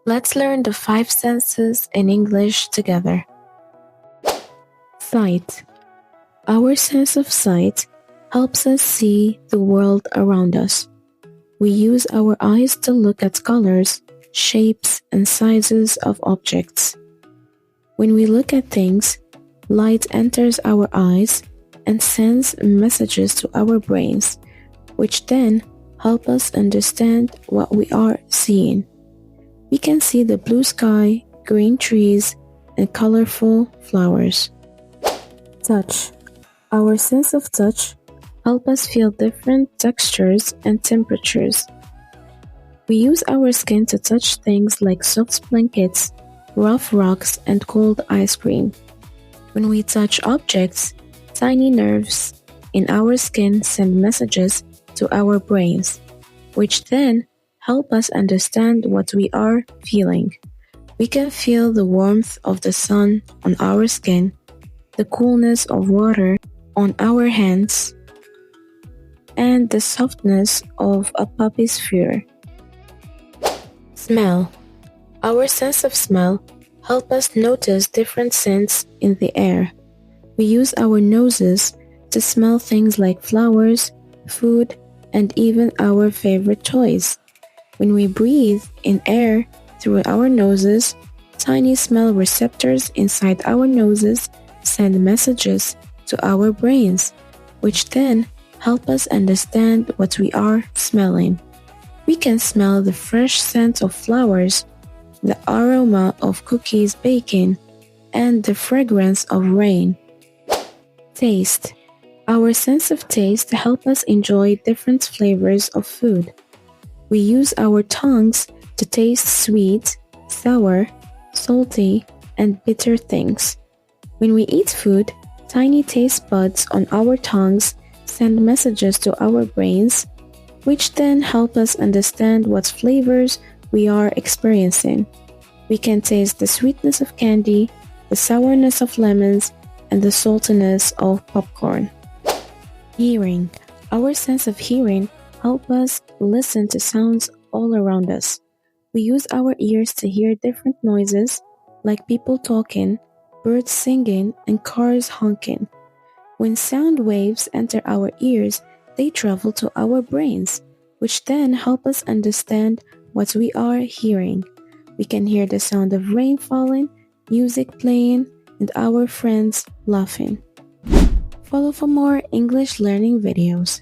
Let's learn the five senses in English together. Sight. Our sense of sight helps us see the world around us. We use our eyes to look at colors, shapes, and sizes of objects. When we look at things, light enters our eyes and sends messages to our brains, which then help us understand what we are seeing. We can see the blue sky, green trees, and colorful flowers. Touch. Our sense of touch helps us feel different textures and temperatures. We use our skin to touch things like soft blankets, rough rocks, and cold ice cream. When we touch objects, tiny nerves in our skin send messages to our brains, which then help us understand what we are feeling. We can feel the warmth of the sun on our skin, the coolness of water on our hands, and the softness of a puppy's fur. Smell. Our sense of smell helps us notice different scents in the air. We use our noses to smell things like flowers, food, and even our favorite toys. When we breathe in air through our noses, tiny smell receptors inside our noses send messages to our brains, which then help us understand what we are smelling. We can smell the fresh scent of flowers, the aroma of cookies baking, and the fragrance of rain. Taste. Our sense of taste helps us enjoy different flavors of food. We use our tongues to taste sweet, sour, salty, and bitter things. When we eat food, tiny taste buds on our tongues send messages to our brains, which then help us understand what flavors we are experiencing. We can taste the sweetness of candy, the sourness of lemons, and the saltiness of popcorn. Hearing. Our sense of hearing helps us listen to sounds all around us. We use our ears to hear different noises like people talking, birds singing, and cars honking. When sound waves enter our ears, they travel to our brains, which then help us understand what we are hearing. We can hear the sound of rain falling, music playing, and our friends laughing. Follow for more English learning videos.